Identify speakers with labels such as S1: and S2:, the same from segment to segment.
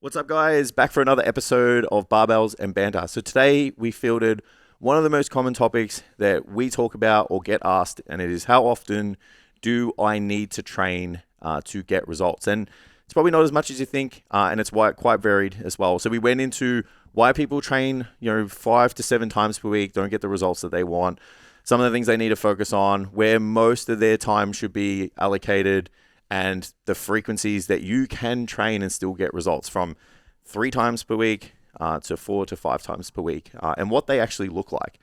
S1: What's up, guys? Back for another episode of Barbells and Banter. So today we fielded one of the most common topics that we talk about or get asked, and it is how often do I need to train to get results? And it's probably not as much as you think, and it's quite varied as well. So we went into why people train, 5 to 7 times per week, don't get the results that they want, some of the things they need to focus on, where most of their time should be allocated, and the frequencies that you can train and still get results from 3 times per week to 4 to 5 times per week, and what they actually look like.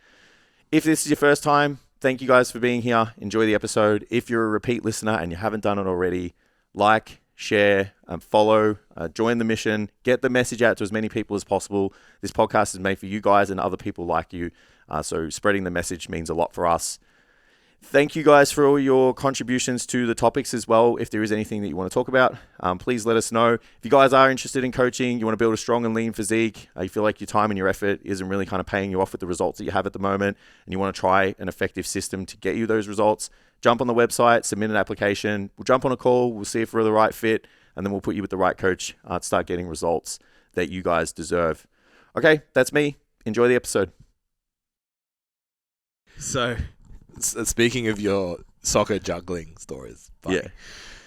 S1: If this is your first time, thank you guys for being here. Enjoy the episode. If you're a repeat listener and you haven't done it already, like, share, follow, join the mission, get the message out to as many people as possible. This podcast is made for you guys and other people like you, so spreading the message means a lot for us. Thank you guys for all your contributions to the topics as well. If there is anything that you want to talk about, please let us know. If you guys are interested in coaching, you want to build a strong and lean physique, you feel like your time and your effort isn't really kind of paying you off with the results that you have at the moment, and you want to try an effective system to get you those results, jump on the website, submit an application. We'll jump on a call. We'll see if we're the right fit, and then we'll put you with the right coach to start getting results that you guys deserve. Okay, that's me. Enjoy the episode.
S2: So, speaking of your soccer juggling stories, buddy.
S1: Yeah.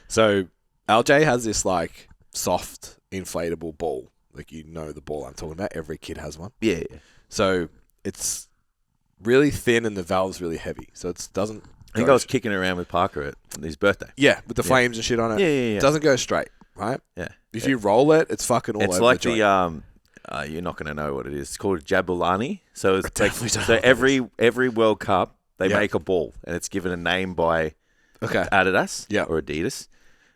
S2: So LJ has this like soft inflatable ball, like the ball I'm talking about. Every kid has one.
S1: Yeah.
S2: So it's really thin and the valve's really heavy, so it doesn't.
S1: I think I was kicking around with Parker at his birthday.
S2: Yeah, with the flames and shit on it.
S1: Yeah.
S2: It doesn't go straight, right?
S1: Yeah.
S2: If you roll it, it's fucking all over.
S1: It's like
S2: the joint.
S1: you're not going to know what it is. It's called Jabulani. So it's like,
S2: definitely don't
S1: so
S2: know
S1: every World Cup they
S2: Yep.
S1: make a ball, and it's given a name by
S2: Okay.
S1: Adidas or Adidas.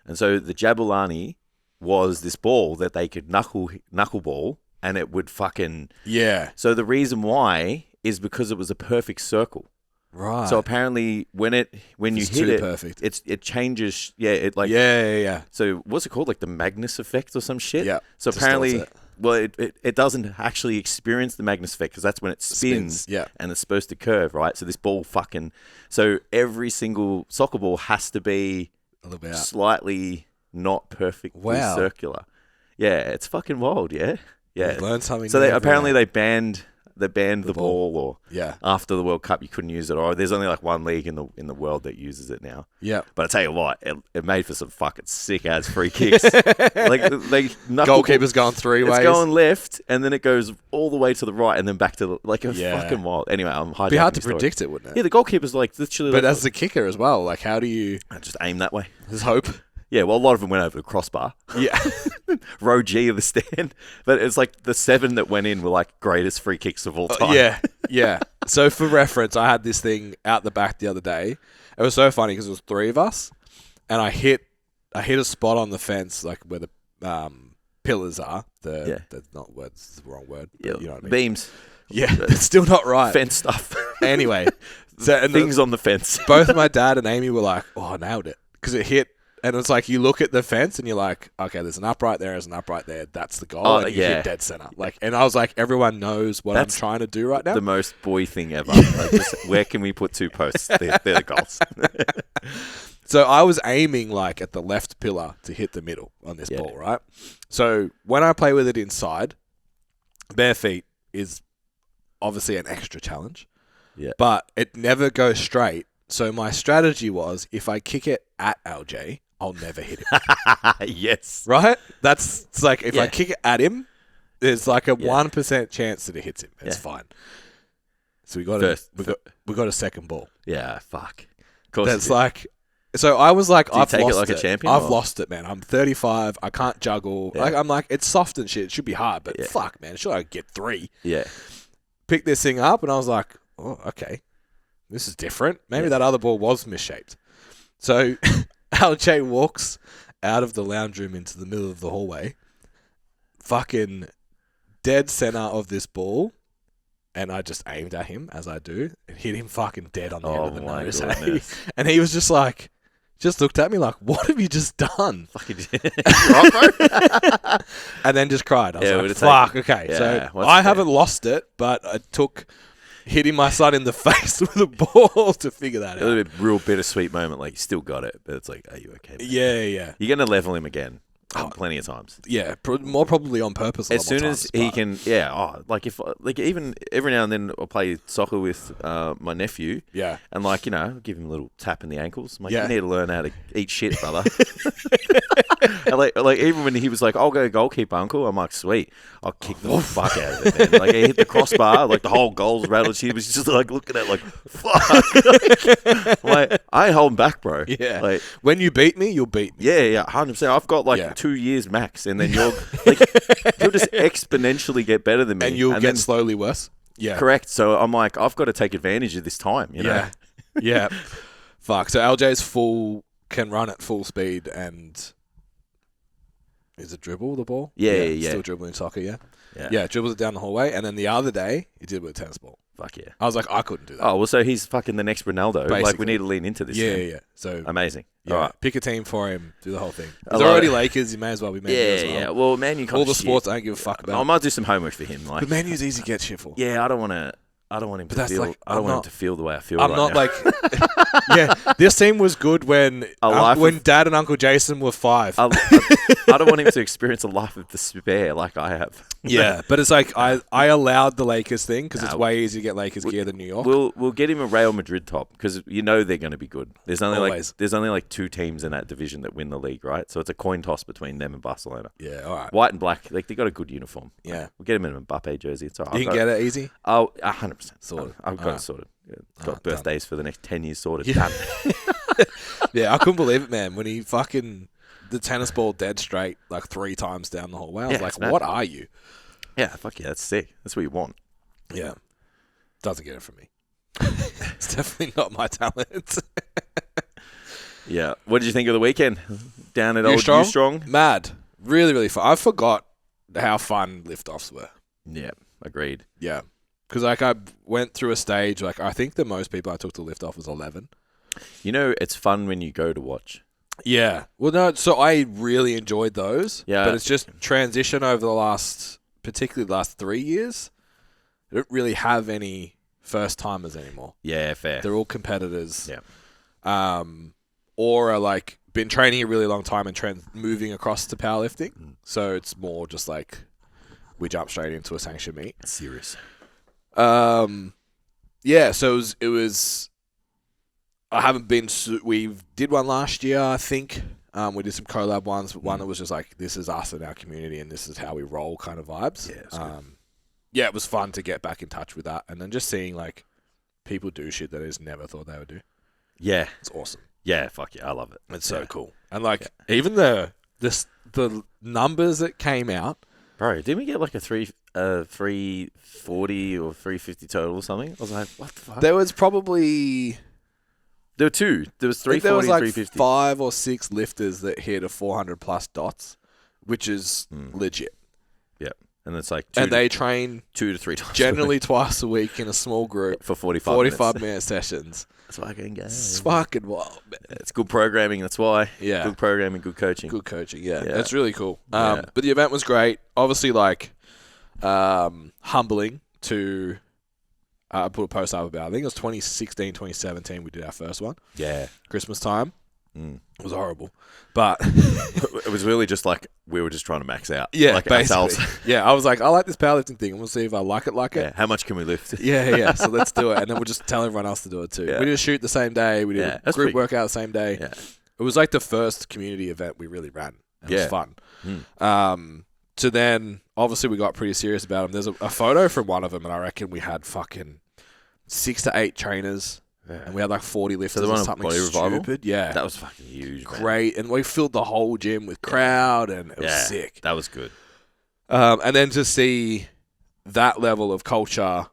S1: And so the Jabulani was this ball that they could knuckleball, and it would fucking.
S2: Yeah.
S1: So the reason why is because it was a perfect circle.
S2: Right.
S1: So apparently when you hit
S2: too
S1: it,
S2: perfect.
S1: it changes. Yeah. It like.
S2: Yeah.
S1: So what's it called? Like the Magnus effect or some shit?
S2: Yeah.
S1: So apparently,
S2: Distorts it.
S1: well, it doesn't actually experience the Magnus effect because that's when it spins.
S2: Yeah.
S1: And it's supposed to curve, right? So this ball so every single soccer ball has to be
S2: A little bit out.
S1: slightly not perfectly
S2: Wow.
S1: circular. Yeah, it's fucking wild, yeah? Yeah.
S2: Learn something.
S1: So
S2: new
S1: they
S2: every day.
S1: banned the ball, or
S2: Yeah.
S1: after the World Cup you couldn't use it, or there's only like one league in the world that uses it now.
S2: Yeah.
S1: But I tell you what, it made for some fucking sick ass free kicks. Like
S2: Goalkeeper's going 3 ways.
S1: it's going left, and then it goes all the way to the right, and then back to the
S2: Yeah.
S1: fucking wild. Anyway, I'm hijacking
S2: Be hard to
S1: the story.
S2: predict it, wouldn't it?
S1: Yeah, the goalkeeper's like literally.
S2: But
S1: like,
S2: as the kicker as well, like how do you?
S1: I just aim that way.
S2: There's hope.
S1: Yeah, well, a lot of them went over the crossbar.
S2: Yeah.
S1: Row G of the stand. But it's like the 7 that went in were like greatest free kicks of all time.
S2: Yeah. So for reference, I had this thing out the back the other day. It was so funny because it was 3 of us, and I hit a spot on the fence, like where the pillars are. That's not words. It's the wrong word.
S1: Yeah,
S2: You know what I mean?
S1: beams.
S2: Yeah, it's still not right.
S1: Fence stuff.
S2: Anyway, so
S1: Things on the fence.
S2: both my dad and Amy were like, "Oh, I nailed it," because it hit. And it's like you look at the fence and you're like, okay, there's an upright there, there's an upright there. That's the goal. And you hit dead center. Like, and I was like, everyone knows what
S1: That's
S2: I'm trying to do right now.
S1: The most boy thing ever. Like just, where can we put 2 posts? They're the goals.
S2: So I was aiming like at the left pillar to hit the middle on this ball, right? So when I play with it inside, bare feet is obviously an extra challenge.
S1: Yeah.
S2: But it never goes straight. So my strategy was if I kick it at LJ, I'll never hit him.
S1: Yes.
S2: Right? It's like if I
S1: Yeah.
S2: kick it at him, there's like a 1% chance that it hits him. It's fine. So we got a second ball.
S1: Yeah, fuck. Of course.
S2: That's like, so I was like,
S1: Do you
S2: I've
S1: take it
S2: lost
S1: like a champion,
S2: I've
S1: or?
S2: lost it, man. I'm 35. I can't juggle.
S1: Yeah.
S2: Like I'm like, it's soft and shit. It should be hard, but
S1: Yeah.
S2: fuck, man. Should I get 3?
S1: Yeah.
S2: Pick this thing up, and I was like, oh, okay. This is different. Maybe that other ball was misshaped. So LJ walks out of the lounge room into the middle of the hallway, fucking dead center of this ball, and I just aimed at him, as I do, and hit him fucking dead on the end of the nose.
S1: goodness.
S2: And he was just like, just looked at me like, what have you just done?
S1: Fucking right, bro?
S2: And then just cried. I was
S1: Yeah,
S2: like,
S1: would've
S2: fuck,
S1: taken-
S2: okay.
S1: Yeah,
S2: So
S1: what's
S2: I
S1: fair?
S2: haven't lost it, but I took hitting my son in the face with a ball to figure that
S1: A
S2: out.
S1: real bittersweet moment. Like, you still got it, but it's like, are you okay? Man?
S2: Yeah.
S1: You're going to level him again. plenty of times.
S2: Yeah, more probably on purpose.
S1: As soon as he can, like even every now and then I'll play soccer with my nephew.
S2: Yeah.
S1: And give him a little tap in the ankles. I'm like,
S2: Yeah.
S1: you need to learn how to eat shit, brother. And like even when he was like, I'll go goalkeeper, uncle. I'm like, sweet. I'll kick the fuck out of it, man. Like, he hit the crossbar, like the whole goal's rattled. He was just like looking at it like, fuck. Like, I ain't holding back, bro.
S2: Yeah.
S1: Like,
S2: when you beat me, you'll beat me.
S1: yeah, 100%. I've got 2 years max, and then you'll just exponentially get better than me,
S2: And you'll
S1: and
S2: get
S1: then,
S2: slowly worse. Yeah.
S1: correct. So I'm like, I've got to take advantage of this time.
S2: Yeah. Yeah. Fuck. So LJ's can run at full speed and is it dribble the ball?
S1: Yeah.
S2: Still dribbling soccer, yeah.
S1: Yeah.
S2: Dribbles it down the hallway, and then the other day he did with a tennis ball.
S1: Fuck yeah.
S2: I was like, I couldn't do that.
S1: Oh well, so he's fucking the next Ronaldo. Like,
S2: Basically.
S1: we need to lean into this.
S2: Yeah. So
S1: Amazing.
S2: yeah,
S1: All right.
S2: pick a team for him, do the whole thing.
S1: I
S2: He's
S1: love
S2: already
S1: it.
S2: Lakers. You may as well be Man U as well.
S1: Yeah. Well, Man U.
S2: All the sports I don't give a fuck about.
S1: I might do some homework for him. Like,
S2: But Man U's easy to get shit for.
S1: yeah, I don't want him
S2: But
S1: to
S2: that's
S1: feel.
S2: like,
S1: I don't
S2: I'm
S1: want him to feel the way I feel.
S2: I'm
S1: right
S2: not
S1: now.
S2: like, yeah. This team was good when Dad and Uncle Jason were 5.
S1: I don't want him to experience a life of despair like I have.
S2: Yeah, but it's like I allowed the Lakers thing because it's way easier to get Lakers gear than New York.
S1: We'll get him a Real Madrid top because they're going to be good. There's only
S2: Always.
S1: like 2 teams in that division that win the league, right? So it's a coin toss between them and Barcelona.
S2: Yeah, all right.
S1: White and black, like they got a good uniform.
S2: Yeah,
S1: we'll get him in an Mbappe jersey. It's all right.
S2: You can get it easy.
S1: Oh, 100%.
S2: Sorted.
S1: I've got it sorted. Yeah, got birthdays for the next 10 years sorted.
S2: Yeah.
S1: Done.
S2: Yeah, I couldn't believe it, man. When he fucking the tennis ball dead straight like 3 times down the hallway. I was like, what are you?
S1: Yeah, fuck yeah, that's sick. That's what you want.
S2: Yeah. Doesn't get it from me. It's definitely not my talent.
S1: Yeah. What did you think of the weekend down at
S2: UStrong?
S1: old UStrong?
S2: Mad. Really, really fun. I forgot how fun liftoffs were.
S1: Yeah, agreed.
S2: Yeah. Because I went through a stage, I think the most people I took to lift off was 11.
S1: It's fun when you go to watch.
S2: Yeah. Well, no, so I really enjoyed those.
S1: Yeah.
S2: But it's just transition over particularly the last 3 years. I don't really have any first-timers anymore.
S1: Yeah, fair.
S2: They're all competitors.
S1: Yeah.
S2: Or are been training a really long time and moving across to powerlifting. So it's more just we jump straight into a sanctioned meet.
S1: Serious.
S2: Yeah, so it was I haven't been. We did one last year, I think. We did some collab ones. One that was just this is us and our community, and this is how we roll, kind of vibes.
S1: Yeah,
S2: yeah, it was fun to get back in touch with that, and then just seeing people do shit that I just never thought they would do.
S1: Yeah,
S2: It's awesome.
S1: yeah, fuck yeah, I love it.
S2: It's so cool, and even the numbers that came out.
S1: Bro, didn't we get a 340 or 350 total or something? I was like, what the fuck?
S2: There was probably.
S1: There were 2. There was 340
S2: There was
S1: and 350.
S2: 5 or 6 lifters that hit a 400 plus dots, which is legit.
S1: Yeah, and it's 2
S2: And they train
S1: 2 to 3 times
S2: generally twice a week in a small group
S1: for 45
S2: minute sessions.
S1: That's fucking good.
S2: It's fucking wild, man.
S1: It's good programming. That's why.
S2: Yeah.
S1: Good programming, good coaching.
S2: Good coaching, yeah.
S1: Yeah.
S2: That's really cool.
S1: Yeah.
S2: But the event was great. Obviously, humbling to. I put a post up about it. I think it was 2016, 2017 we did our first one.
S1: Yeah.
S2: Christmas time.
S1: Mm.
S2: It was horrible. But
S1: It was really just we were just trying to max out.
S2: yeah,
S1: like
S2: basically.
S1: ourselves.
S2: Yeah, I was like, I like this powerlifting thing. We'll see if I like it.
S1: Yeah. How much can we lift?
S2: Yeah. So let's do it. And then we'll just tell everyone else to do it too.
S1: Yeah.
S2: We did a shoot the same day. We did a
S1: that's
S2: group
S1: pretty-
S2: workout the same day.
S1: Yeah.
S2: It was the first community event we really ran. It was fun.
S1: Mm.
S2: So then, obviously, we got pretty serious about them. There's a photo from one of them, and I reckon we had fucking 6 to 8 trainers, and we had 40 lifters
S1: the
S2: or
S1: one on
S2: something
S1: Body Revival?
S2: stupid. Yeah.
S1: That was fucking huge, man.
S2: great. And we filled the whole gym with crowd, and it was sick.
S1: That was good.
S2: And then to see that level of culture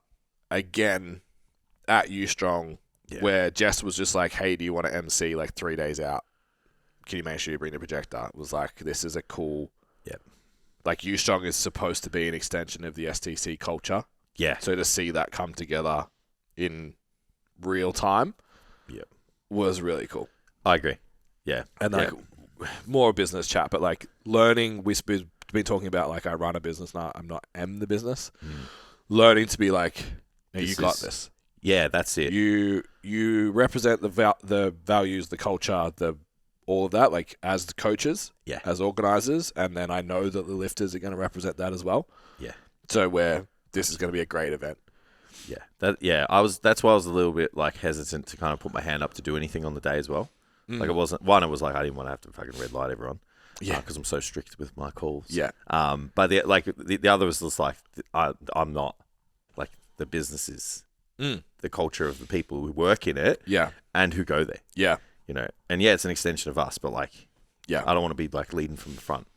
S2: again at UStrong, where Jess was just hey, do you want to MC 3 days out? Can you make sure you bring the projector? It was this is a cool...
S1: Yep.
S2: UStrong is supposed to be an extension of the STC culture.
S1: Yeah.
S2: So to see that come together in real time was really cool.
S1: I agree. Yeah.
S2: And more business chat, but learning, we've been talking about I run a business now, I'm not the business. Learning to be no, you got this.
S1: Yeah, that's it.
S2: You represent the values, the culture, all of that, like as the coaches,
S1: Yeah.
S2: as organizers, and then I know that the lifters are going to represent that as well.
S1: Yeah.
S2: So this is going to be a great event.
S1: Yeah. That's why I was a little bit like hesitant to kind of put my hand up to do anything on the day as well. Like it wasn't one. It was like I didn't want to have to fucking red light everyone.
S2: Yeah.
S1: Because I'm so strict with my calls.
S2: Yeah.
S1: But the other was just like I'm not like the business is the culture of the people who work in it.
S2: Yeah.
S1: And who go there.
S2: Yeah.
S1: You know, and yeah, it's an extension of us, but like,
S2: yeah,
S1: I don't want to be like leading from the front.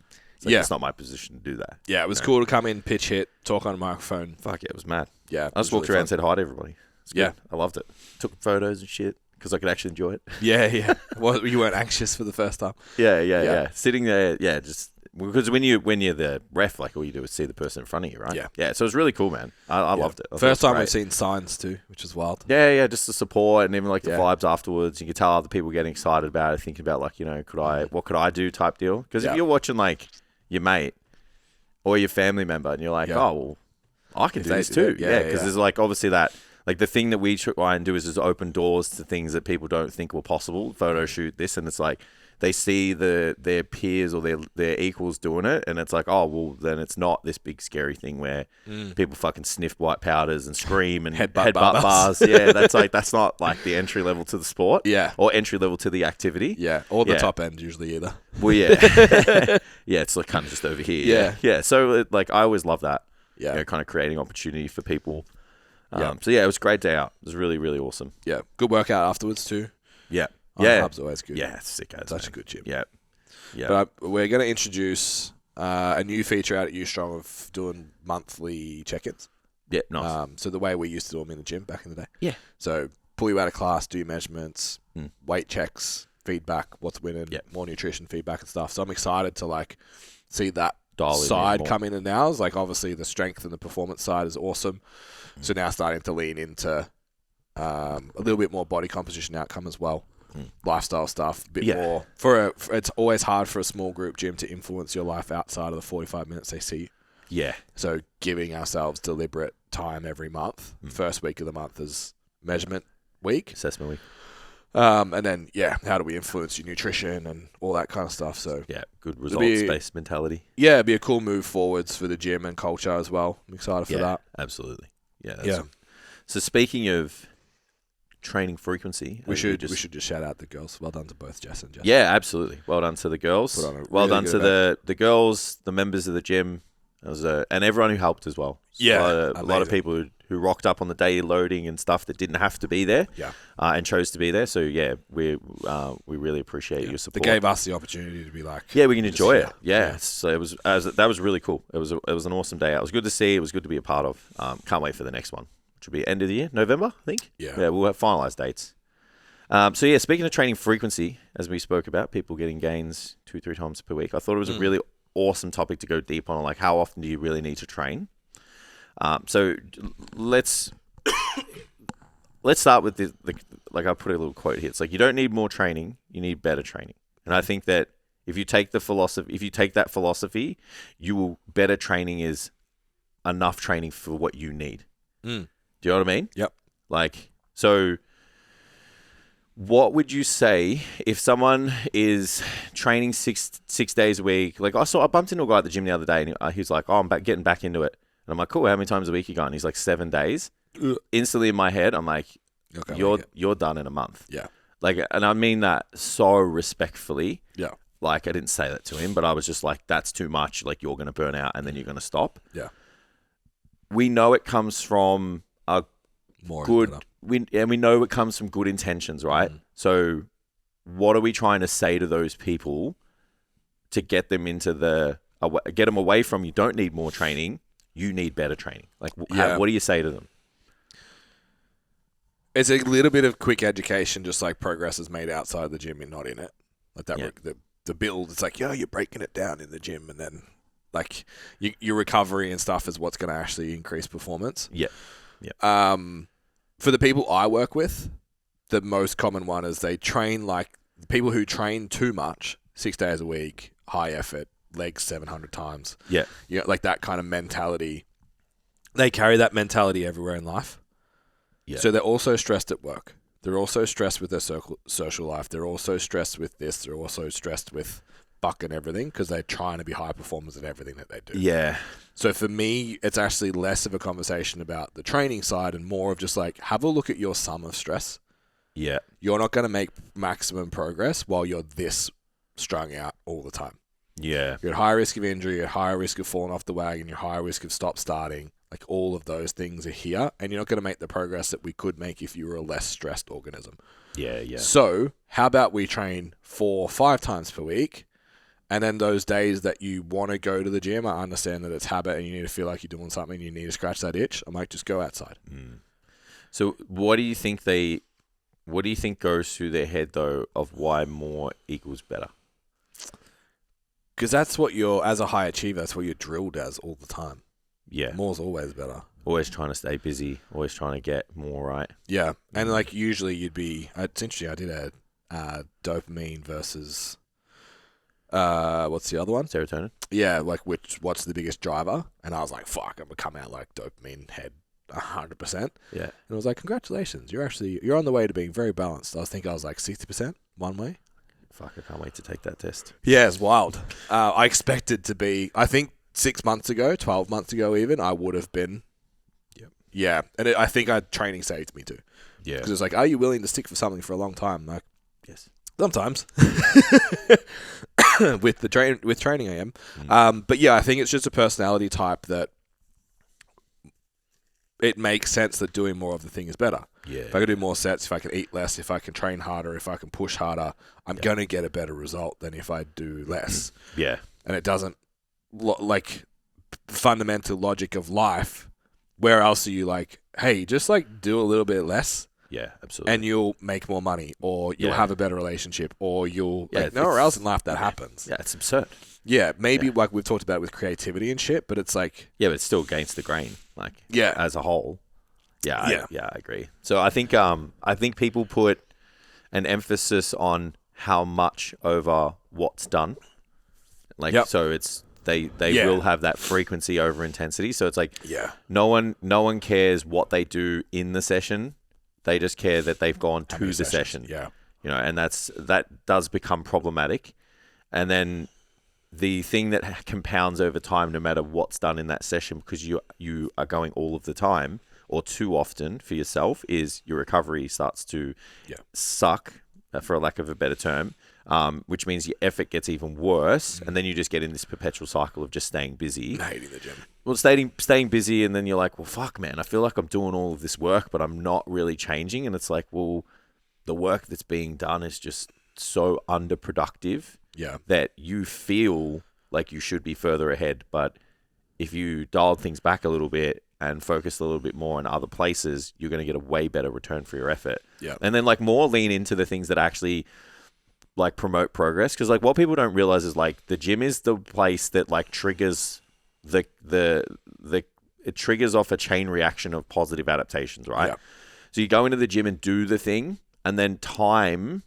S1: It's not my position to do that.
S2: Yeah, it was cool to come in, pitch hit, talk on a microphone.
S1: Fuck yeah, it was mad.
S2: Yeah,
S1: I just walked around and said hi to everybody.
S2: Yeah,
S1: I loved it. Took photos and shit because I could actually enjoy it.
S2: Yeah. Well, you weren't anxious for the first time.
S1: Yeah. Sitting there, just because when you're the ref, like all you do is see the person in front of you, right? Yeah. So it was really cool, man. I loved it.
S2: First time we've seen signs too, which is wild.
S1: Yeah. Just the support and even like the vibes afterwards. You could tell other people getting excited about it, thinking about like, you know, what could I do type deal? Because if you're watching like your mate or your family member and you're like, oh, well, I can do this too. Yeah, because there's like obviously that. Like the thing that we try and do is just open doors to things that people don't think were possible. Photo shoot this, and it's like they see their peers or their equals doing it, and it's like, oh well, then it's not this big scary thing where people fucking sniff white powders and scream and headbutt bars. Yeah, that's not like the entry level to the sport.
S2: Yeah,
S1: or entry level to the activity.
S2: Yeah, or the top end usually either.
S1: Well, yeah, it's like kind of just over here. Yeah. So like I always love that. Yeah, you know, kind of creating opportunity for people. So yeah, it was a great day out. It was really, really awesome.
S2: Yeah, good workout afterwards too.
S1: Yeah,
S2: Hub's always good.
S1: Yeah, it's sick.
S2: Such a good gym.
S1: Yeah.
S2: But we're going to introduce a new feature out at UStrong of doing monthly check-ins.
S1: Yeah, nice.
S2: So the way we used to do them in the gym back in the day.
S1: Yeah.
S2: So pull you out of class, do measurements, weight checks, feedback, what's winning, more nutrition feedback and stuff. So I'm excited to like see that side come in and now. It's like obviously the strength and the performance side is awesome. So now starting to lean into a little bit more body composition outcome as well, lifestyle stuff, a bit more. It's always hard for a small group gym to influence your life outside of the 45 minutes they see you.
S1: Yeah.
S2: So giving ourselves deliberate time every month. First week of the month is measurement week,
S1: assessment week,
S2: and then how do we influence your nutrition and all that kind of stuff. So
S1: good results-based mentality.
S2: Yeah, it'd be a cool move forwards for the gym and culture as well. I'm excited for that.
S1: Absolutely. Yeah. So speaking of training frequency,
S2: we should just shout out the girls. Well done to both Jess and Jess.
S1: Yeah, absolutely. Well done to the girls. Well done to the girls, the members of the gym, and everyone who helped as well.
S2: Yeah,
S1: a lot of people who rocked up on the day loading and stuff that didn't have to be there.
S2: Yeah,
S1: and chose to be there. So we really appreciate your support.
S2: They gave us the opportunity to be like,
S1: we can enjoy it. Yeah. So that was really cool. It was an awesome day out. It was good to see. It was good to be a part of. Can't wait for the next one, which will be end of the year, November, I think. Yeah, we'll have finalized dates. So speaking of training frequency, as we spoke about, people getting gains 2-3 times per week. I thought it was a really awesome topic to go deep on. Like, how often do you really need to train? So let's start with the like I put a little quote here. It's like you don't need more training, you need better training. And I think that if you take that philosophy, better training is enough training for what you need. Do you know what I mean?
S2: Yep.
S1: Like, so what would you say if someone is training six days a week? Like I bumped into a guy at the gym the other day, and he was like, "Oh, I'm getting back into it." And I'm like, "Cool, how many times a week are you going?" He's like, 7 days. Instantly in my head, I'm like, "You're done in a month."
S2: Yeah.
S1: Like, and I mean that so respectfully.
S2: Yeah.
S1: Like, I didn't say that to him, but I was just like, "That's too much. Like, you're going to burn out, and then you're going to stop."
S2: Yeah.
S1: We know it comes from we know it comes from good intentions, right? So what are we trying to say to those people to get them get them away from, you don't need more training, you need better training? Like, what do you say to them?
S2: It's a little bit of quick education, just like progress is made outside the gym and not in it. Like that, the build, it's like, you're breaking it down in the gym, and then like your recovery and stuff is what's going to actually increase performance.
S1: Yeah.
S2: For the people I work with, the most common one is they train like people who train too much, 6 days a week, high effort, legs 700 times.
S1: Yeah.
S2: Like that kind of mentality. They carry that mentality everywhere in life.
S1: Yeah.
S2: So they're also stressed at work. They're also stressed with their social life. They're also stressed with this. They're also stressed with fucking everything because they're trying to be high performers at everything that they do.
S1: Yeah.
S2: So for me, it's actually less of a conversation about the training side and more of just like, have a look at your sum of stress.
S1: Yeah.
S2: You're not going to make maximum progress while you're this strung out all the time.
S1: Yeah.
S2: You're at higher risk of injury, you're at higher risk of falling off the wagon, you're higher risk of stop starting. Like all of those things are here, and you're not going to make the progress that we could make if you were a less stressed organism.
S1: Yeah, yeah.
S2: So how about we train 4 or 5 times per week, and then those days that you want to go to the gym, I understand that it's habit and you need to feel like you're doing something, you need to scratch that itch. I'm like, just go outside.
S1: So what do you think goes through their head though of why more equals better?
S2: Because that's what you're, as a high achiever, that's what you're drilled as all the time.
S1: Yeah.
S2: More's always better.
S1: Always trying to stay busy, always trying to get more, right?
S2: Yeah. And like usually you'd be, it's interesting, I did a dopamine versus, what's the other one?
S1: Serotonin?
S2: Yeah, like what's the biggest driver? And I was like, fuck, I'm going to come out like dopamine head 100%.
S1: Yeah.
S2: And I was like, congratulations, you're on the way to being very balanced. I was like 60% one way.
S1: Fuck, I can't wait to take that test.
S2: Yeah, it's wild. I expected to be, I think 6 months ago, 12 months ago even, I would have been.
S1: Yep.
S2: Yeah. And I think training saved me too.
S1: Yeah.
S2: Because it's like, are you willing to stick for something for a long time? Like,
S1: yes.
S2: Sometimes. with training I am. But yeah, I think it's just a personality type that it makes sense that doing more of the thing is better.
S1: Yeah.
S2: If I can do more sets, if I can eat less, if I can train harder, if I can push harder, I'm going to get a better result than if I do less.
S1: Yeah.
S2: And it doesn't, like, fundamental logic of life, where else are you like, hey, just like do a little bit less?
S1: Yeah, absolutely.
S2: And you'll make more money, or you'll have a better relationship, or you'll, like, nowhere else in life that happens.
S1: Yeah, it's absurd.
S2: Yeah, maybe like we've talked about with creativity and shit, but it's like...
S1: Yeah, but it's still against the grain, like, as a whole. Yeah, I agree. So I think people put an emphasis on how much over what's done. Like, so it's they will have that frequency over intensity. So it's like no one cares what they do in the session. They just care that they've gone to the session.
S2: Yeah.
S1: You know, and that does become problematic. And then the thing that compounds over time, no matter what's done in that session, because you are going all of the time or too often for yourself, is your recovery starts to suck, for a lack of a better term, which means your effort gets even worse, and then you just get in this perpetual cycle of just staying busy.
S2: Hating the gym.
S1: Well, staying busy, and then you're like, well, fuck, man, I feel like I'm doing all of this work, but I'm not really changing. And it's like, well, the work that's being done is just so underproductive that you feel like you should be further ahead. But if you dialed things back a little bit and focused a little bit more in other places, you're going to get a way better return for your effort. Yeah. And then like more lean into the things that actually like promote progress. Because like what people don't realize is like the gym is the place that like triggers it triggers off a chain reaction of positive adaptations, right? Yeah. So you go into the gym and do the thing, and then time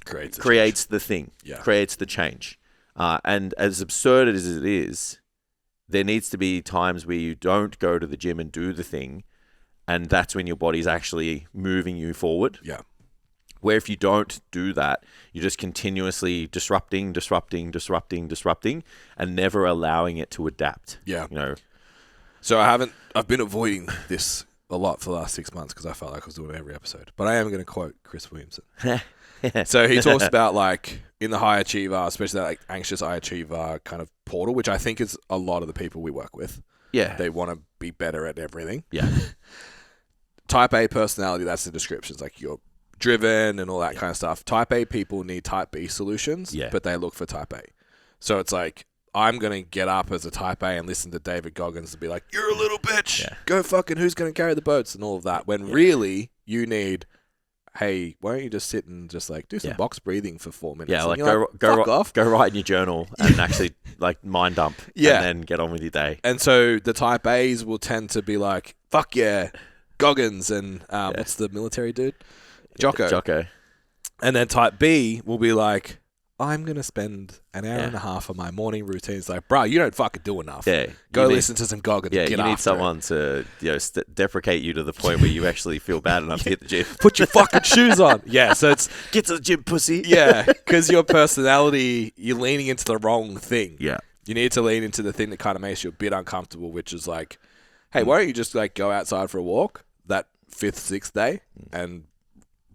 S1: creates the thing, creates the change. And as absurd as it is, there needs to be times where you don't go to the gym and do the thing, and that's when your body's actually moving you forward.
S2: Yeah.
S1: Where if you don't do that, you're just continuously disrupting, and never allowing it to adapt. Yeah. You know.
S2: So I've been avoiding this a lot for the last 6 months because I felt like I was doing it every episode. But I am going to quote Chris Williamson. So he talks about like in the high achiever, especially that like anxious high achiever kind of portal, which I think is a lot of the people we work with. Yeah. They want to be better at everything. Yeah. Type A personality, that's the descriptions. Like you're driven and all that kind of stuff. Type A people need Type B solutions, but they look for Type A. So it's like, I'm going to get up as a Type A and listen to David Goggins and be like, you're a little bitch. Yeah. Go fucking who's going to carry the boats and all of that. When really you need, hey, why don't you just sit and just like do some box breathing for 4 minutes?
S1: Yeah, like go write in your journal and actually like mind dump and then get on with your day.
S2: And so the Type A's will tend to be like, fuck yeah, Goggins and what's the military dude? Jocko.
S1: Jocko.
S2: And then Type B will be like, I'm going to spend an hour
S1: Yeah.
S2: and a half of my morning routine. It's like, bro, you don't fucking do enough.
S1: Yeah.
S2: Go
S1: You need-
S2: listen to some Goggin
S1: Yeah,
S2: and get
S1: you need
S2: after
S1: someone to deprecate you to the point where you actually feel bad enough to hit the gym.
S2: it. Put your fucking shoes on. Yeah, so it's,
S1: Get to the gym, pussy.
S2: yeah, because your personality, you're leaning into the wrong thing.
S1: Yeah.
S2: You need to lean into the thing that kind of makes you a bit uncomfortable, which is like, hey, why don't you just like go outside for a walk that 5th, 6th day and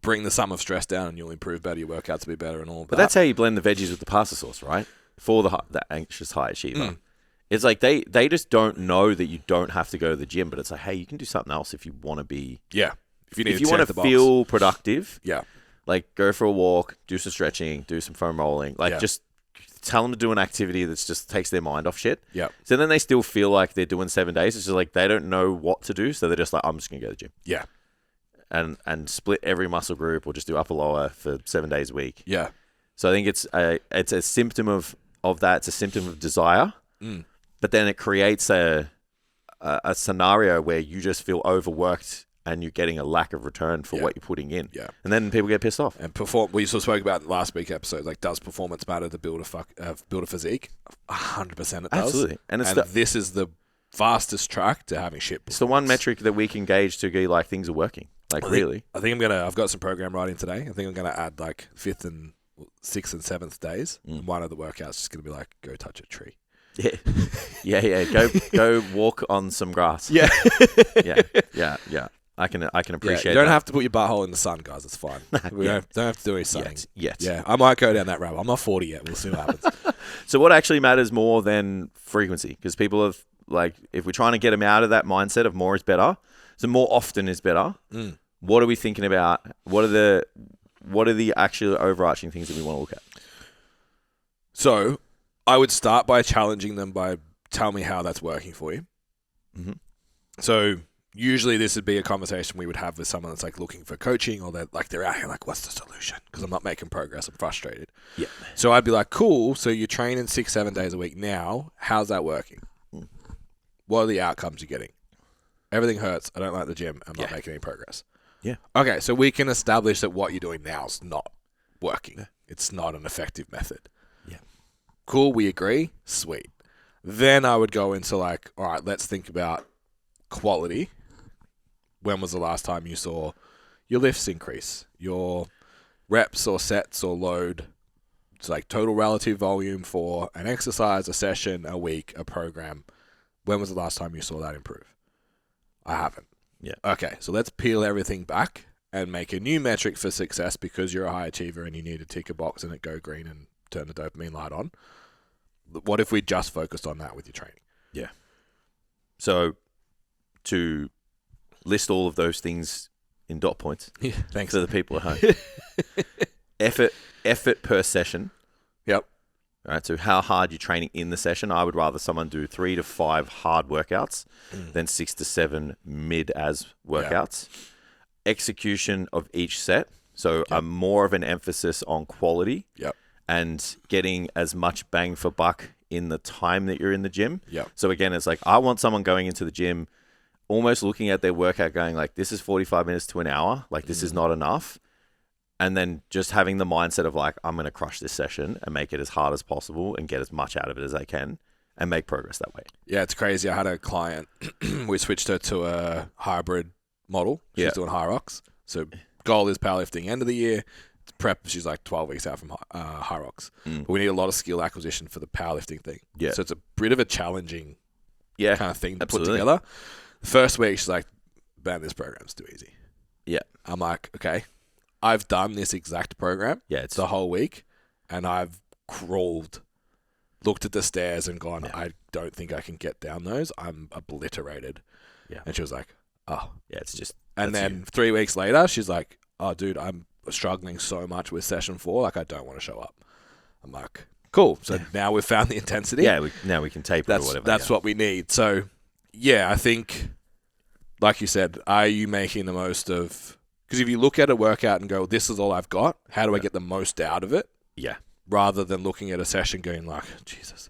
S2: bring the sum of stress down, and you'll improve better, your workouts will be better and all of
S1: But
S2: that.
S1: that's how you blend the veggies with the pasta sauce, right? For the anxious high achiever. It's like they just don't know that you don't have to go to the gym, but it's like, hey, you can do something else if you want to be...
S2: Yeah. If you need
S1: If
S2: to
S1: you
S2: check
S1: want
S2: the
S1: to
S2: box.
S1: feel productive,
S2: Yeah.
S1: like go for a walk, do some stretching, do some foam rolling. Like
S2: Yeah.
S1: just tell them to do an activity that just takes their mind off shit.
S2: Yeah.
S1: So then they still feel like they're doing 7 days. It's just like they don't know what to do, so they're just like, I'm just going to go to the gym.
S2: Yeah.
S1: And split every muscle group or just do upper lower for 7 days a week.
S2: Yeah.
S1: So I think it's a symptom of that. It's a symptom of desire. But then it creates a scenario where you just feel overworked and you're getting a lack of return for what you're putting in.
S2: Yeah.
S1: And then people get pissed off.
S2: And we sort of spoke about last week's episode, like, does performance matter to build a physique? 100% it does.
S1: Absolutely. And it's
S2: this is the fastest track to having shit.
S1: it's the one metric that we can gauge to be like things are working. Like really.
S2: I think I've got some program writing today. I think I'm gonna add like 5th and 6th and 7th days. And one of the workouts is gonna be like, go touch a tree.
S1: Yeah. Go walk on some grass.
S2: Yeah.
S1: Yeah. I can appreciate
S2: You don't
S1: that.
S2: have to put your butthole in the sun, guys. It's fine. We don't have to do any sunning.
S1: Yet.
S2: Yeah, I might go down that rabbit. I'm not 40 yet. We'll see what happens.
S1: So what actually matters more than frequency? Because people have, like, if we're trying to get them out of that mindset of more is better, so more often is better. What are we thinking about? What are the actual overarching things that we want to look at?
S2: So I would start by challenging them by tell me how that's working for you. So usually this would be a conversation we would have with someone that's like looking for coaching, or they're out here like, what's the solution? Because I'm not making progress. I'm frustrated.
S1: Yeah.
S2: So I'd be like, cool. So you're training 6-7 days a week now. How's that working? What are the outcomes you're getting? Everything hurts. I don't like the gym. I'm not making any progress.
S1: Yeah.
S2: Okay. So we can establish that what you're doing now is not working. Yeah. It's not an effective method.
S1: Yeah.
S2: Cool. We agree. Sweet. Then I would go into like, all right, let's think about quality. When was the last time you saw your lifts increase, your reps or sets or load? It's like total relative volume for an exercise, a session, a week, a program. When was the last time you saw that improve? I haven't.
S1: Yeah.
S2: Okay, so let's peel everything back and make a new metric for success because you're a high achiever and you need to tick a box and it go green and turn the dopamine light on. What if we just focused on that with your training?
S1: Yeah. So to list all of those things in dot points.
S2: Yeah, thanks
S1: to the people at home. Effort per session.
S2: Yep.
S1: All right. So how hard you're training in the session. I would rather someone do 3 to 5 hard workouts than 6 to 7 mid-as workouts. Yep. Execution of each set. So more of an emphasis on quality.
S2: Yep.
S1: And getting as much bang for buck in the time that you're in the gym.
S2: Yep.
S1: So again, it's like I want someone going into the gym almost looking at their workout going like, this is 45 minutes to an hour. Like, this is not enough. And then just having the mindset of like, I'm going to crush this session and make it as hard as possible and get as much out of it as I can and make progress that way.
S2: Yeah, it's crazy. I had a client, we switched her to a hybrid model. She's doing high rocks. So goal is powerlifting end of the year. Prep, she's like 12 weeks out from high rocks. But we need a lot of skill acquisition for the powerlifting thing.
S1: Yeah.
S2: So it's a bit of a challenging kind of thing to put together. The first week, she's like, man, this program's too easy.
S1: Yeah.
S2: I'm like, okay, I've done this exact program
S1: it's
S2: the whole week, and I've crawled, looked at the stairs and gone, I don't think I can get down those. I'm obliterated.
S1: Yeah.
S2: And she was like, oh.
S1: Yeah, it's just...
S2: And then 3 weeks later, she's like, oh, dude, I'm struggling so much with session 4, like I don't want to show up. I'm like, cool. So now we've found the intensity.
S1: Yeah, now we can taper or whatever.
S2: That's what we need. So, yeah, I think, like you said, are you making the most of... Because if you look at a workout and go, this is all I've got, how do I get the most out of it?
S1: Yeah.
S2: Rather than looking at a session going like, Jesus.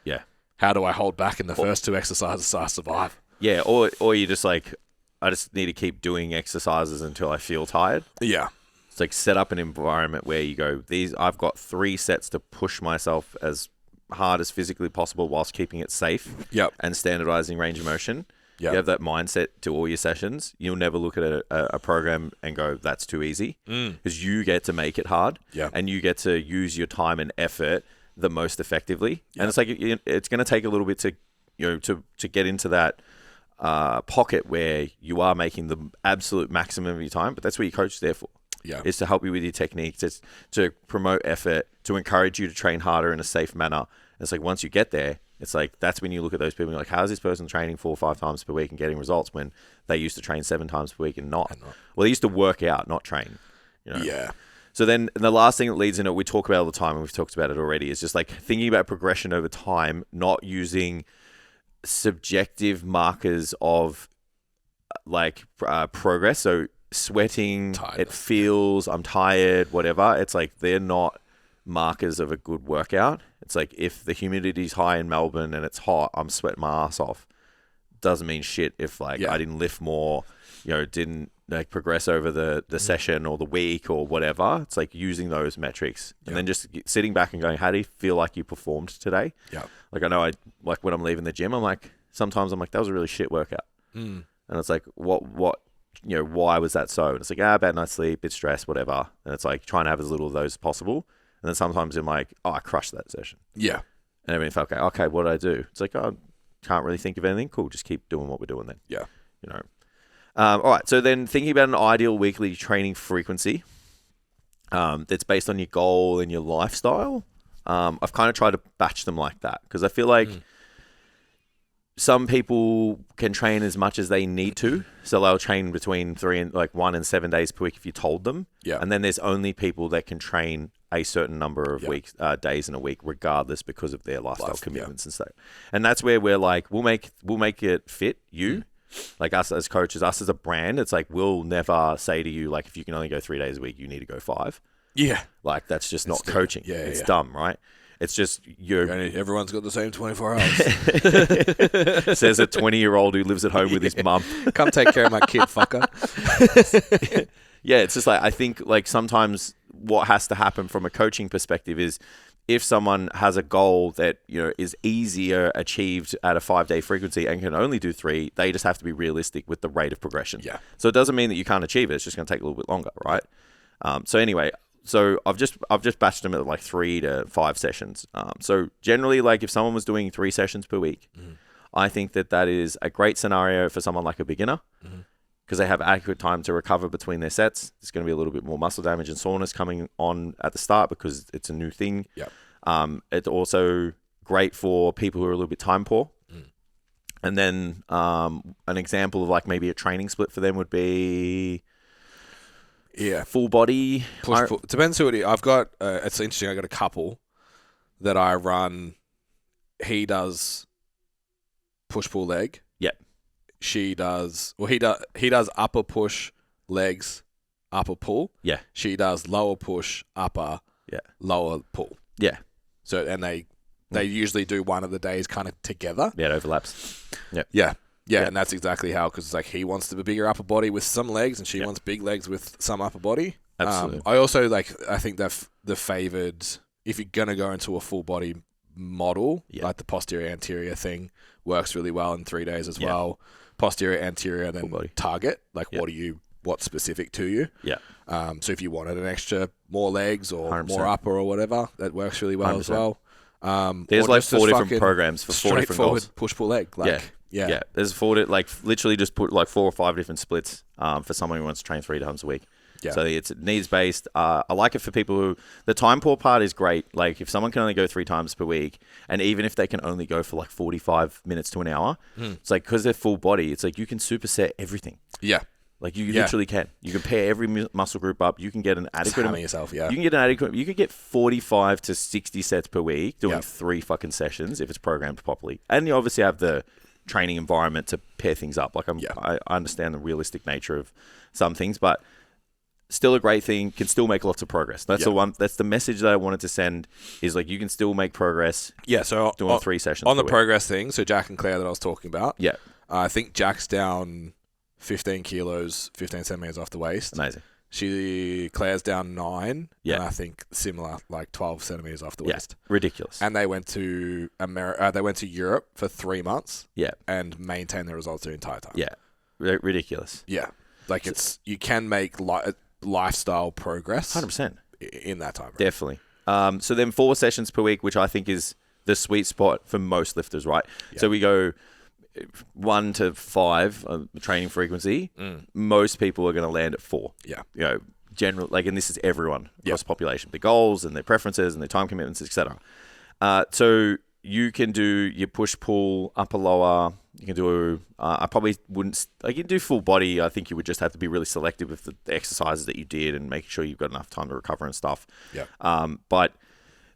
S1: Yeah.
S2: How do I hold back in the first 2 exercises so I survive?
S1: Yeah, or you just like, I just need to keep doing exercises until I feel tired.
S2: Yeah.
S1: It's like set up an environment where you go, I've got 3 sets to push myself as hard as physically possible whilst keeping it safe.
S2: Yep.
S1: And standardizing range of motion.
S2: Yep.
S1: You have that mindset to all your sessions. You'll never look at a program and go, that's too easy. Because you get to make it hard.
S2: Yeah.
S1: And you get to use your time and effort the most effectively. Yep. And it's like, it's going to take a little bit to get into that pocket where you are making the absolute maximum of your time. But that's what your coach is there for.
S2: Yeah.
S1: Is to help you with your techniques. It's to promote effort, to encourage you to train harder in a safe manner. And it's like, once you get there, it's like, that's when you look at those people and you're like, how's this person training 4 or 5 times per week and getting results when they used to train 7 times per week and not? Well, they used to work out, not train.
S2: Yeah.
S1: So then the last thing that leads into it, we talk about all the time, and we've talked about it already, is just like thinking about progression over time, not using subjective markers of like progress. So sweating, it feels, I'm tired, whatever. It's like, they're not markers of a good workout. It's like, if the humidity's high in Melbourne and it's hot, I'm sweating my ass off. Doesn't mean shit if I didn't lift more, didn't like progress over the session or the week or whatever. It's like using those metrics and then just sitting back and going, how do you feel like you performed today?
S2: Yeah.
S1: Like, I know like when I'm leaving the gym, sometimes I'm like, that was a really shit workout. And it's like, what, why was that so? And it's like, bad night's sleep, bit stressed, whatever. And it's like trying to have as little of those as possible. And then sometimes I'm like, I crushed that session.
S2: Yeah.
S1: And everything felt okay, what did I do? It's like, can't really think of anything. Cool, just keep doing what we're doing then.
S2: Yeah.
S1: All right, so then thinking about an ideal weekly training frequency that's based on your goal and your lifestyle. I've kind of tried to batch them like that because I feel like some people can train as much as they need to. So they'll train between 1 and 7 days per week if you told them.
S2: Yeah.
S1: And then there's only people that can train a certain number of days in a week, regardless because of their lifestyle commitments and stuff. And that's where we're like, we'll make it fit you. Like us as coaches, us as a brand, it's like, we'll never say to you, like, if you can only go 3 days a week, you need to go 5.
S2: Yeah.
S1: Like, that's just not coaching.
S2: Yeah,
S1: it's dumb, right? It's just
S2: everyone's got the same 24 hours.
S1: Says a 20-year-old who lives at home with his mum.
S2: Come take care of my kid, fucker.
S1: Yeah, it's just like, I think like sometimes what has to happen from a coaching perspective is if someone has a goal that is easier achieved at a 5-day frequency and can only do 3, they just have to be realistic with the rate of progression.
S2: Yeah.
S1: So it doesn't mean that you can't achieve it. It's just going to take a little bit longer, right? So anyway, so I've just batched them at like 3 to 5 sessions. So generally, like if someone was doing 3 sessions per week, I think that is a great scenario for someone like a beginner. Because they have adequate time to recover between their sets. There's going to be a little bit more muscle damage and soreness coming on at the start because it's a new thing.
S2: Yep.
S1: It's also great for people who are a little bit time poor. And then an example of like maybe a training split for them would be full body.
S2: Pull. Depends who it is. I've got, it's interesting, I got a couple that I run. He does push-pull leg.
S1: Yep.
S2: She does, he does upper push, legs, upper pull.
S1: Yeah.
S2: She does lower push, upper, lower pull.
S1: Yeah.
S2: So, and they usually do one of the days kind of together.
S1: Yeah, it overlaps. Yep.
S2: Yeah. Yeah, and that's exactly how, because it's like he wants the bigger upper body with some legs and she wants big legs with some upper body.
S1: Absolutely.
S2: I also I think that the favored, if you're going to go into a full body model, like the posterior anterior thing works really well in 3 days as well. Posterior anterior, then target, like what's specific to you. Yeah. So if you wanted an extra more legs or 100%. More upper or whatever, that works really well 100%. As well.
S1: There's like 4 different programs for 4 different goals.
S2: Push pull leg.
S1: Yeah. There's 4 literally just put like 4 or 5 different splits for someone who wants to train 3 times a week. Yeah. So it's needs based. I like it for people who the time poor part is great. Like if someone can only go 3 times per week, and even if they can only go for like 45 minutes to an hour, it's like because they're full body, it's like you can superset everything. Yeah. Like you literally can. You can pair every muscle group up. You can get an adequate.
S2: Yourself,
S1: You can get an adequate. You can get 45 to 60 sets per week doing 3 fucking sessions if it's programmed properly, and you obviously have the training environment to pair things up. Like I understand the realistic nature of some things, but still a great thing. Can still make lots of progress. That's the one. That's the message that I wanted to send. Is like you can still make progress.
S2: Yeah. So
S1: doing 3 sessions
S2: on the progress thing. So Jack and Claire that I was talking about.
S1: Yeah.
S2: I think Jack's down 15 kilos, 15 centimeters off the waist.
S1: Amazing.
S2: Claire's down 9.
S1: Yeah.
S2: And I think similar, like 12 centimeters off the waist.
S1: Ridiculous.
S2: And they went to they went to Europe for 3 months.
S1: Yeah.
S2: And maintained their results the entire time.
S1: Yeah. Ridiculous.
S2: Yeah. Like you can make lifestyle progress
S1: 100%.
S2: in that time. Right?
S1: Definitely. So then 4 sessions per week, which I think is the sweet spot for most lifters, right?
S2: Yeah.
S1: So we go 1 to 5 training frequency. Most people are going to land at 4.
S2: Yeah.
S1: General, and this is everyone across the population, their goals and their preferences and their time commitments, etc. So you can do your push pull, upper lower. You can do. I probably wouldn't. You can do full body. I think you would just have to be really selective with the exercises that you did and making sure you've got enough time to recover and stuff.
S2: Yeah.
S1: But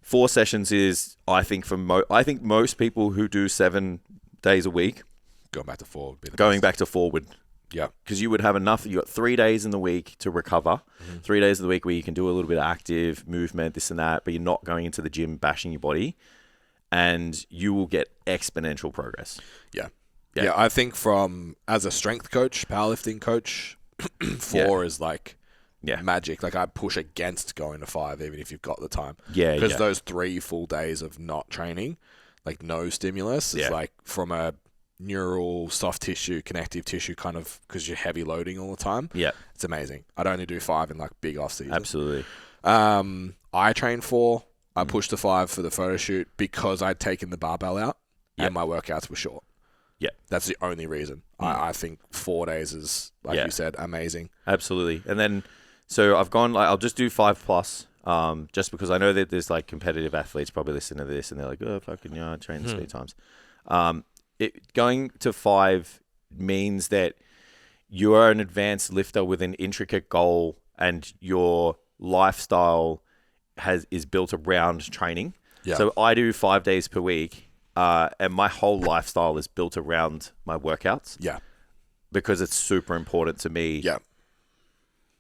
S1: 4 sessions is, I think, I think most people who do 7 days a week,
S2: Going back to 4 would be the
S1: going
S2: best.
S1: back to 4 would.
S2: Yeah.
S1: Because you would have enough. You got 3 days in the week to recover. 3 days of the week where you can do a little bit of active movement, this and that, but you're not going into the gym bashing your body, and you will get exponential progress.
S2: Yeah. Yeah, I think as a strength coach, powerlifting coach, 4 is magic. Like, I push against going to 5, even if you've got the time.
S1: Yeah,
S2: because those 3 full days of not training, like no stimulus, is like from a neural, soft tissue, connective tissue kind of, because you're heavy loading all the time.
S1: Yeah,
S2: it's amazing. I'd only do 5 in big off season.
S1: Absolutely.
S2: I train 4. I pushed to 5 for the photo shoot because I'd taken the barbell out and my workouts were short.
S1: Yeah.
S2: That's the only reason. I think 4 days is, you said, amazing.
S1: Absolutely. And then, so I've gone, I'll just do 5 plus, just because I know that there's competitive athletes probably listening to this and they're like, oh, fucking, I train this many times. Going to 5 means that you are an advanced lifter with an intricate goal and your lifestyle is built around training. Yeah. So I do 5 days per week, and my whole lifestyle is built around my workouts.
S2: Yeah.
S1: Because it's super important to me.
S2: Yeah.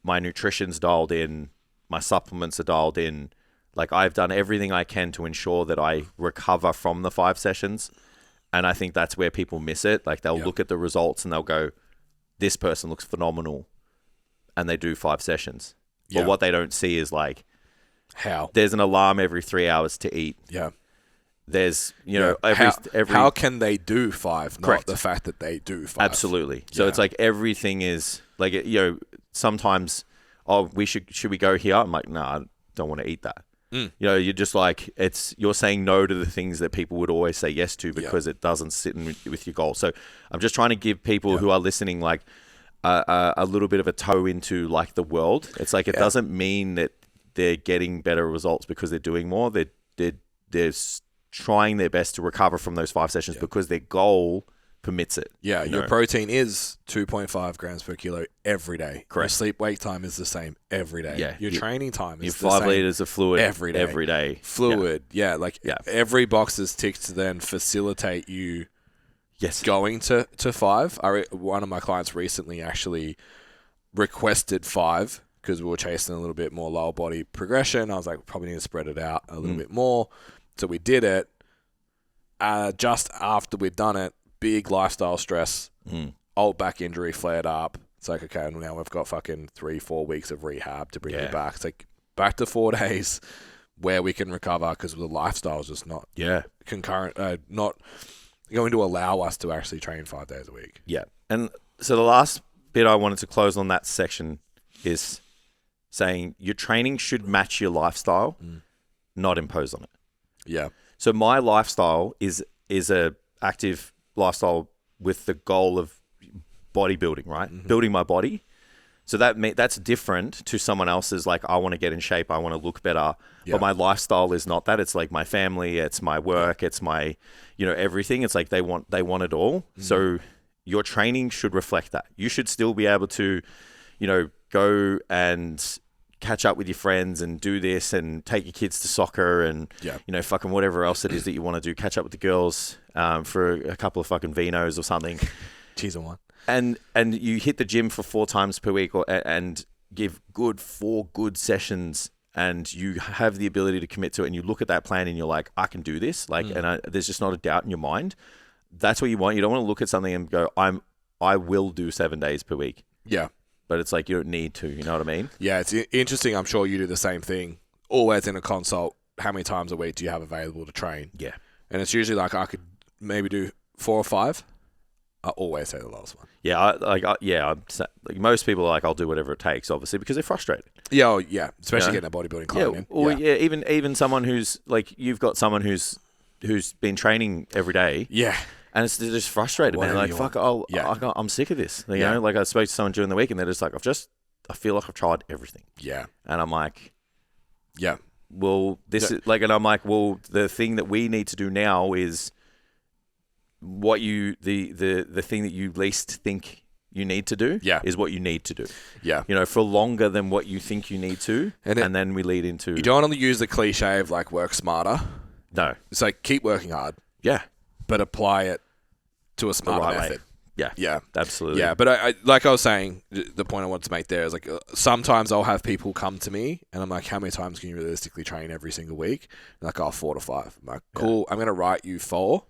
S1: My nutrition's dialed in, my supplements are dialed in. I've done everything I can to ensure that I recover from the 5 sessions. And I think that's where people miss it. They'll look at the results and they'll go, this person looks phenomenal. And they do 5 sessions. Yeah. But what they don't see is
S2: how
S1: there's an alarm every 3 hours to eat.
S2: Yeah.
S1: There's,
S2: how can they do 5?
S1: Correct.
S2: Not the fact that they do 5.
S1: Absolutely. So it's everything is sometimes, should we go here? I'm like, no, I don't want to eat that. You're just you're saying no to the things that people would always say yes to because it doesn't sit with your goal. So I'm just trying to give people who are listening a little bit of a toe into the world. It's it doesn't mean that they're getting better results because they're doing more. They're trying their best to recover from those 5 sessions because their goal permits it.
S2: Yeah, your protein is 2.5 grams per kilo every day.
S1: Correct.
S2: Your sleep-wake time is the same every day.
S1: Yeah.
S2: Your training time is
S1: your
S2: the
S1: 5
S2: same
S1: liters of fluid
S2: every day. Fluid, every box is ticked to then facilitate you going to 5. One of my clients recently actually requested 5 because we were chasing a little bit more lower body progression. I was like, probably need to spread it out a little bit more. So we did it. Just after we'd done it, big lifestyle stress, old back injury flared up. It's okay, now we've got fucking 3-4 weeks of rehab to bring it back. It's back to 4 days where we can recover because the lifestyle is just not concurrent, not going to allow us to actually train 5 days a week.
S1: Yeah. And so the last bit I wanted to close on that section is saying your training should match your lifestyle, not impose on it.
S2: Yeah.
S1: So my lifestyle is a active lifestyle with the goal of bodybuilding, right? Mm-hmm. Building my body. So that's different to someone else's I want to get in shape, I want to look better. Yeah. But my lifestyle is not that. It's my family, it's my work, it's my everything. It's they want it all. Mm-hmm. So your training should reflect that. You should still be able to, go and catch up with your friends and do this and take your kids to soccer and, fucking whatever else it is that you want to do. Catch up with the girls for a couple of fucking vinos or something.
S2: Cheese and wine.
S1: And you hit the gym for 4 times per week and give 4 good sessions and you have the ability to commit to it and you look at that plan and you're like, I can do this. There's just not a doubt in your mind. That's what you want. You don't want to look at something and go, I will do 7 days per week.
S2: Yeah.
S1: but it's like you don't need to. You know what I mean?
S2: Yeah, it's interesting. I'm sure you do the same thing. Always in a consult, how many times a week do you have available to train?
S1: Yeah.
S2: And it's usually like I could maybe do 4 or 5. I always say the last one.
S1: Yeah, like most people are like, I'll do whatever it takes, obviously, because they're frustrated.
S2: Yeah, especially getting a bodybuilding client in.
S1: Or even someone who's like, you've got someone who's been training every day.
S2: Yeah.
S1: And they're just frustrated, man. Like, fuck, I'm sick of this. You know, like I spoke to someone during the week and they're just like, I feel like I've tried everything. Yeah. And I'm like, yeah. Well, this is like, and I'm like, well, the thing that we need to do now is what the thing that you least think you need to do is what you need to do. Yeah. You know, for longer than what you think you need to. And then we lead into...
S2: You don't want to use the cliche of like work smarter.
S1: No.
S2: It's like keep working hard.
S1: Yeah.
S2: But apply it to a smarter method.
S1: Way. Yeah. Yeah. Absolutely.
S2: Yeah. But I like I was saying, the point I wanted to make there is like sometimes I'll have people come to me and I'm like, how many times can you realistically train every single week? And like, 4 to 5. I'm like, cool. I'm going to write you 4.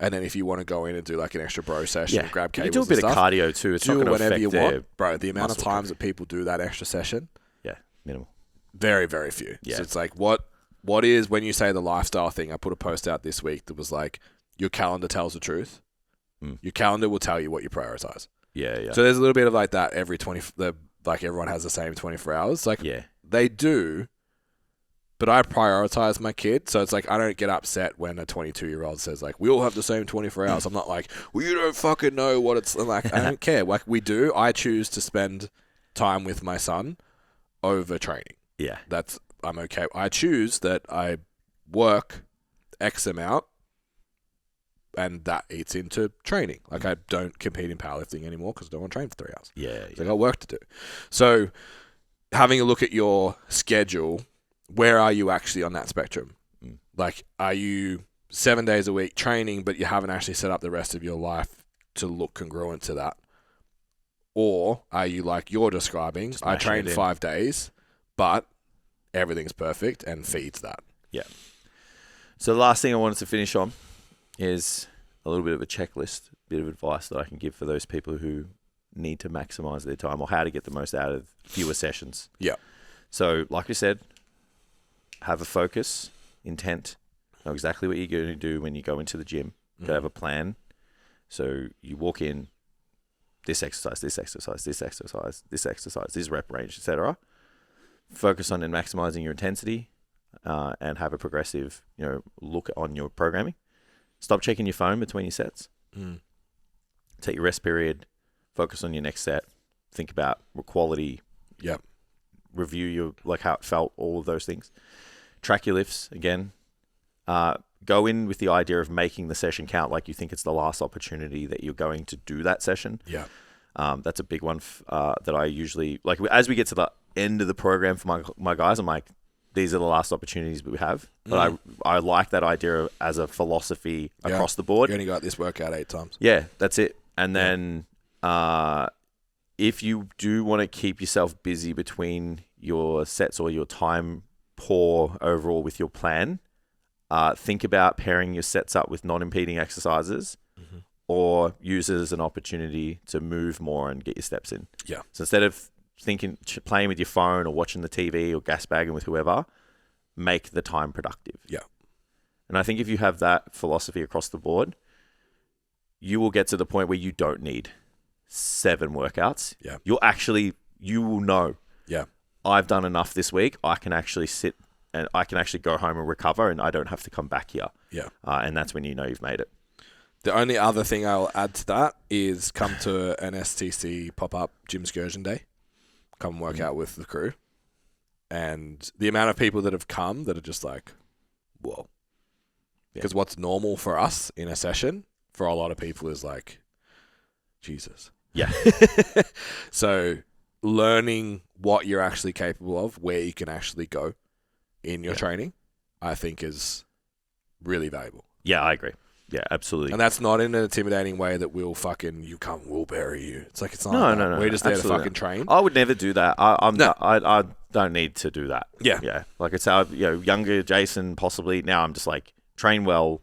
S2: And then if you want to go in and do like an extra bro session, grab cables,
S1: you do a bit of cardio too. It's not going to affect you want,
S2: bro. The amount of times that people do that extra session,
S1: minimal.
S2: Very, very few. Yeah. So it's like what is when you say the lifestyle thing? I put a post out this week that was like, your calendar tells the truth. Your calendar will tell you what you prioritize. Yeah, yeah. So there's a little bit of like that every like everyone has the same 24 hours. Like they do. But I prioritize my kid, so it's like I don't get upset when a 22-year-old says like we all have the same 24 hours. I'm not like, well, you don't fucking know what it's like. I don't care. Like we do. I choose to spend time with my son over training. Yeah, I'm okay. I choose that I work X amount, and that eats into training. Like I don't compete in powerlifting anymore because I don't want to train for 3 hours. Yeah, so I got work to do. So having a look at your schedule. Where are you actually on that spectrum? Like, are you 7 days a week training, but you haven't actually set up the rest of your life to look congruent to that? Or are you like you're describing, I train 5 days, but everything's perfect and feeds that? Yeah.
S1: So the last thing I wanted to finish on is a little bit of a checklist, a bit of advice that I can give for those people who need to maximize their time or how to get the most out of fewer sessions. Yeah. So, like we said, have a focus, intent, know exactly what you're going to do when you go into the gym. To have a plan. So you walk in, this exercise, this exercise, this exercise, this exercise, this rep range, etc. Focus on and maximizing your intensity, and have a progressive, look on your programming. Stop checking your phone between your sets. Take your rest period. Focus on your next set. Think about quality. Yep. Review how it felt, all of those things. Track your lifts again. Go in with the idea of making the session count like you think it's the last opportunity that you're going to do that session. Yeah. That's a big one that I usually, like as we get to the end of the program for my guys, I'm like, these are the last opportunities we have. But I like that idea as a philosophy across the board.
S2: You only got this workout 8 times.
S1: Yeah, that's it. And then if you do want to keep yourself busy between your sets or your time poor overall with your plan, think about pairing your sets up with non-impeding exercises or use it as an opportunity to move more and get your steps in. Yeah. So instead of playing with your phone or watching the TV or gas bagging with whoever, make the time productive. Yeah. And I think if you have that philosophy across the board, you will get to the point where you don't need 7 workouts. Yeah. You will know. Yeah. I've done enough this week. I can actually sit and I can actually go home and recover and I don't have to come back here. Yeah. And that's when you know you've made it.
S2: The only other thing I'll add to that is come to an STC pop-up gym excursion day. Come and work out with the crew. And the amount of people that have come that are just like, whoa. Because what's normal for us in a session, for a lot of people is like, Jesus. Yeah. So learning what you're actually capable of, where you can actually go in your training, I think is really valuable.
S1: Yeah, I agree. Yeah, absolutely.
S2: And that's not in an intimidating way that we'll bury you. It's like, it's not. No. We're just there to fucking train.
S1: I would never do that. I don't need to do that. Yeah. Yeah. Like it's how, younger Jason possibly. Now I'm just like, train well,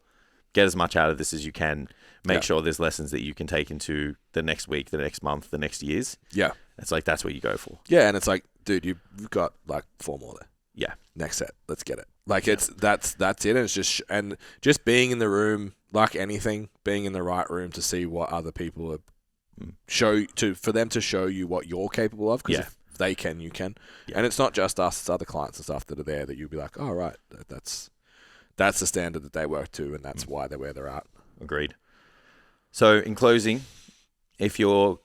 S1: get as much out of this as you can. Make sure there's lessons that you can take into the next week, the next month, the next years. Yeah. It's like, that's what you go for.
S2: Yeah, and it's like, dude, you've got like 4 more there.
S1: Yeah.
S2: Next set, let's get it. Like that's it. And it's just being in the room, like anything, being in the right room to see what other people are for them to show you what you're capable of. Because if they can, you can. Yeah. And it's not just us; it's other clients and stuff that are there that you'll be like, oh right, that's the standard that they work to, and that's why they're where they're at.
S1: Agreed. So in closing, if you're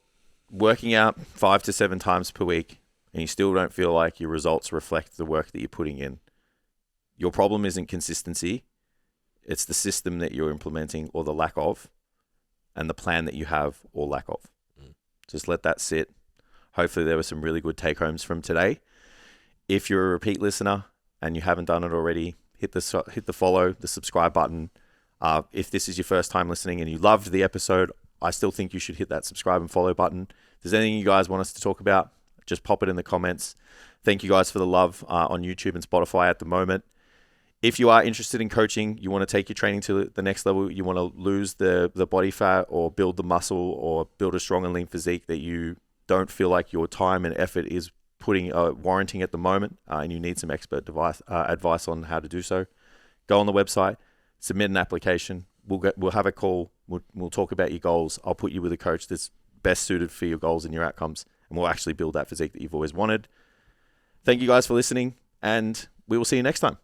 S1: working out 5 to 7 times per week and you still don't feel like your results reflect the work that you're putting in, your problem isn't consistency. It's the system that you're implementing or the lack of, and the plan that you have or lack of. Just let that sit. Hopefully there were some really good take homes from today. If you're a repeat listener and you haven't done it already, hit the follow, the subscribe button. If this is your first time listening and you loved the episode, I still think you should hit that subscribe and follow button. If there's anything you guys want us to talk about, just pop it in the comments. Thank you guys for the love on YouTube and Spotify at the moment. If you are interested in coaching, you want to take your training to the next level, you want to lose the body fat or build the muscle or build a strong and lean physique that you don't feel like your time and effort is warranting at the moment, and you need some expert advice on how to do so, go on the website, submit an application. We'll have a call. We'll talk about your goals. I'll put you with a coach that's best suited for your goals and your outcomes, and we'll actually build that physique that you've always wanted. Thank you guys for listening, and we will see you next time.